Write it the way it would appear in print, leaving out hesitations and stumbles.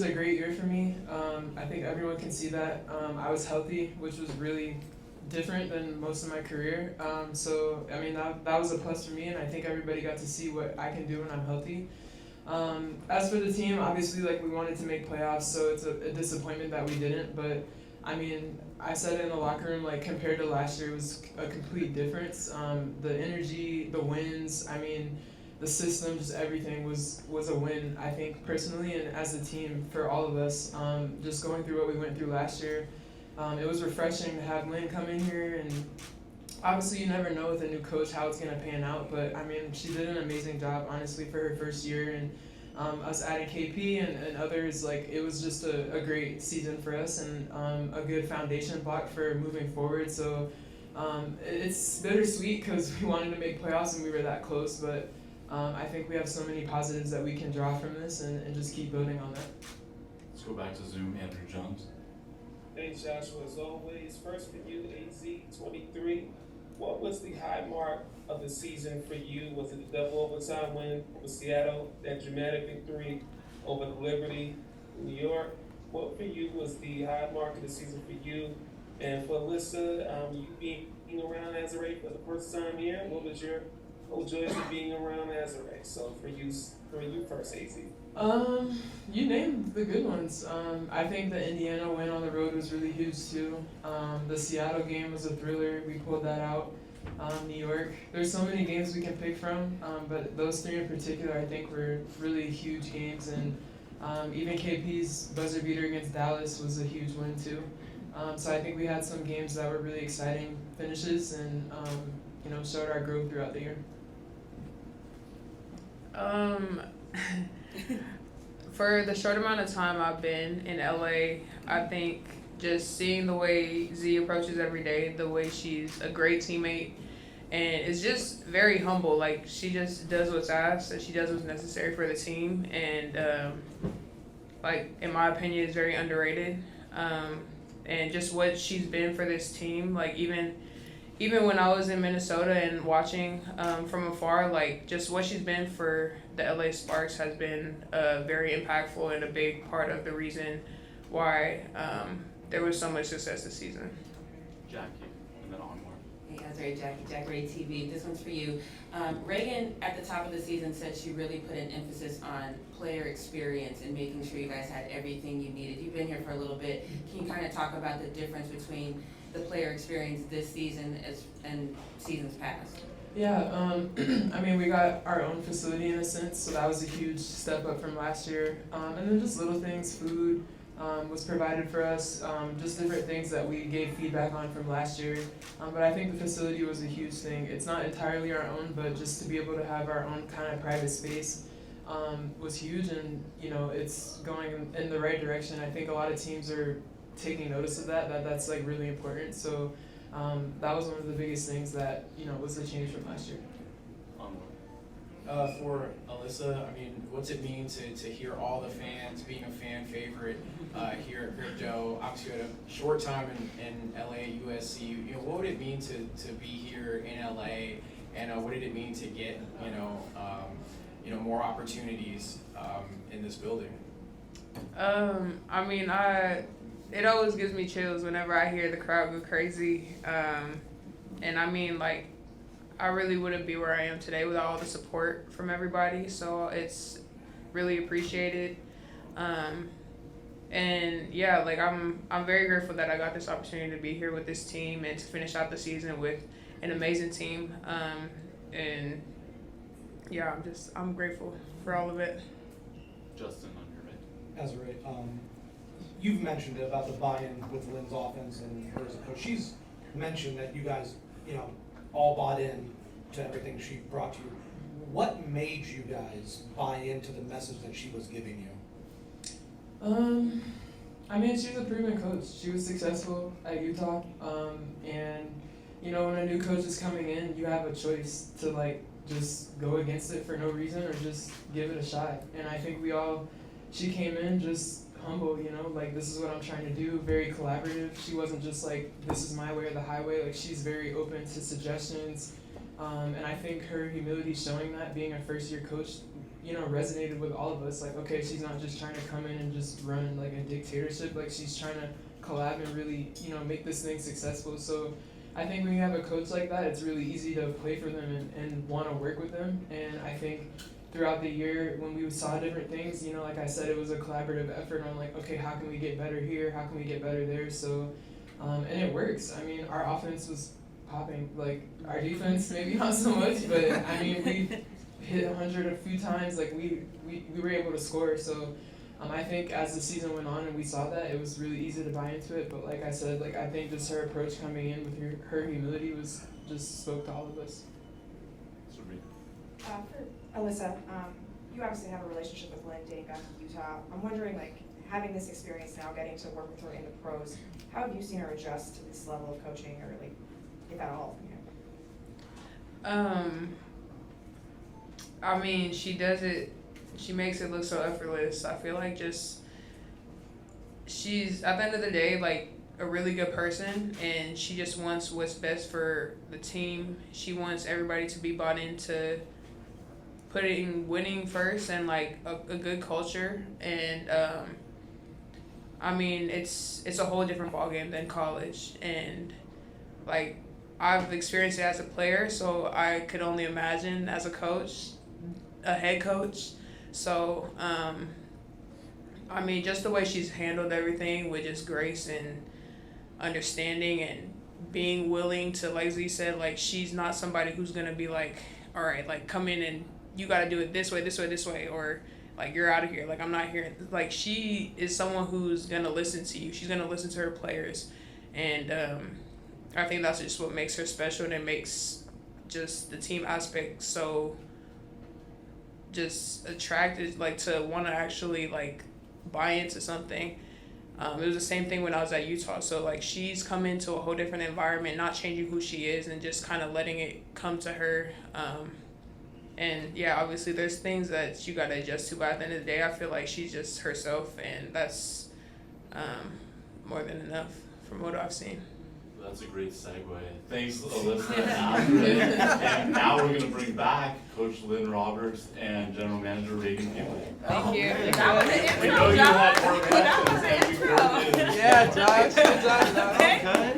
It was a great year for me. I think everyone can see that. I was healthy, which was really different than most of my career. So I mean that was a plus for me, and I think everybody got to see what I can do when I'm healthy. As for the team, obviously, like we wanted to make playoffs, so it's a disappointment that we didn't. But I mean, I said it in the locker room, like compared to last year, it was a complete difference. The energy, the wins, I mean, the system, just everything was a win. I think personally and as a team for all of us. Just going through what we went through last year, it was refreshing to have Lynn come in here and obviously you never know with a new coach how it's gonna pan out, but I mean she did an amazing job honestly for her first year, and us adding KP and others, like it was just a great season for us, and a good foundation block for moving forward. So it's bittersweet because we wanted to make playoffs and we were that close, but I think we have so many positives that we can draw from this, and just keep building on that. Let's go back to Zoom. Andrew Jones. Thanks, Joshua. As always, first for you, AZ23. What was the high mark of the season for you? Was it the double overtime win over Seattle, that dramatic victory over the Liberty in New York? What for you was the high mark of the season for you? And for Alissa, you being around Azura for the first time here, what was your joys of being around Azura? So for you first, AZ. You named the good ones. I think the Indiana win on the road was really huge too. The Seattle game was a thriller. We pulled that out. New York. There's so many games we can pick from, but those three in particular, I think, were really huge games. And even KP's buzzer beater against Dallas was a huge win too. So I think we had some games that were really exciting finishes, and showed our growth throughout the year. For the short amount of time I've been in LA, I think just seeing the way Z approaches every day, the way she's a great teammate, and is just very humble. Like she just does what's asked, and she does what's necessary for the team, and like in my opinion, is very underrated. And just what she's been for this team, like even when I was in Minnesota and watching from afar, like just what she's been for the LA Sparks has been very impactful and a big part of the reason why there was so much success this season. Jackie, and then Onward. Hey, Azura, Jack Ray TV. This one's for you. Reagan, at the top of the season, said she really put an emphasis on player experience and making sure you guys had everything you needed. You've been here for a little bit. Can you kind of talk about the difference between the player experience this season and seasons past? Yeah, I mean, we got our own facility in a sense, so that was a huge step up from last year. And then just little things, food was provided for us, just different things that we gave feedback on from last year. But I think the facility was a huge thing. It's not entirely our own, but just to be able to have our own kind of private space was huge, and it's going in the right direction. I think a lot of teams are taking notice of that's like really important. So that was one of the biggest things that was the change from last year. For Alissa, I mean, what's it mean to hear all the fans, being a fan favorite here at Crypto? Obviously, you had a short time in LA, USC. What would it mean to be here in LA, and what did it mean to get more opportunities in this building? I mean, it always gives me chills whenever I hear the crowd go crazy. And I mean, like, I really wouldn't be where I am today without all the support from everybody. So it's really appreciated. And yeah, like I'm very grateful that I got this opportunity to be here with this team and to finish out the season with an amazing team. And yeah, I'm grateful for all of it. Justin, on your mid. Azura, you've mentioned it about the buy-in with Lynn's offense and her as a coach. She's mentioned that you guys, all bought in to everything she brought to you. What made you guys buy into the message that she was giving you? I mean, she's a proven coach. She was successful at Utah, and when a new coach is coming in, you have a choice to like just go against it for no reason or just give it a shot. And I think she came in just humble, like this is what I'm trying to do, very collaborative. She wasn't just like, this is my way or the highway. Like she's very open to suggestions. And I think her humility showing that, being a first year coach, resonated with all of us. Like, okay, she's not just trying to come in and just run like a dictatorship. Like, she's trying to collab and really, make this thing successful. So I think when you have a coach like that, it's really easy to play for them and want to work with them. And I think throughout the year, when we saw different things, like I said, it was a collaborative effort on like, okay, how can we get better here? How can we get better there? So, and it works. I mean, our offense was popping. Like, our defense, maybe not so much, but I mean, we hit 100 a few times. Like, we were able to score. So, I think as the season went on and we saw that, it was really easy to buy into it. But like I said, like, I think just her approach coming in with her humility was just spoke to all of us. For Alissa, you obviously have a relationship with Lynn dating back to Utah. I'm wondering, like, having this experience now, getting to work with her in the pros, how have you seen her adjust to this level of coaching, or like, if at all? I mean, she does it. She makes it look so effortless. I feel like she's at the end of the day like a really good person, and she just wants what's best for the team. She wants everybody to be bought into putting winning first and like a good culture. And I mean, it's a whole different ballgame than college, and like I've experienced it as a player, so I could only imagine as a coach, a head coach. So, I mean, just the way she's handled everything with just grace and understanding and being willing to, like Z said, like, she's not somebody who's going to be like, all right, like, come in and you got to do it this way, this way, this way, or like, you're out of here. Like, I'm not here. Like, she is someone who's going to listen to you. She's going to listen to her players. And I think that's just what makes her special, and it makes just the team aspect so just attracted, like, to want to actually like buy into something. It was the same thing when I was at Utah. So like, she's come into a whole different environment, not changing who she is and just kind of letting it come to her. And yeah, obviously there's things that you got to adjust to, but at the end of the day, I feel like she's just herself, and that's more than enough from what I've seen. That's a great segue. Thanks, Alissa and Azura. And now we're going to bring back Coach Lynn Roberts and General Manager Reagan Pili. Thank you. That was an We intro, know you Josh. had more That was questions an than we intro. coordinated. Yeah, Josh. Good job, Josh. Okay.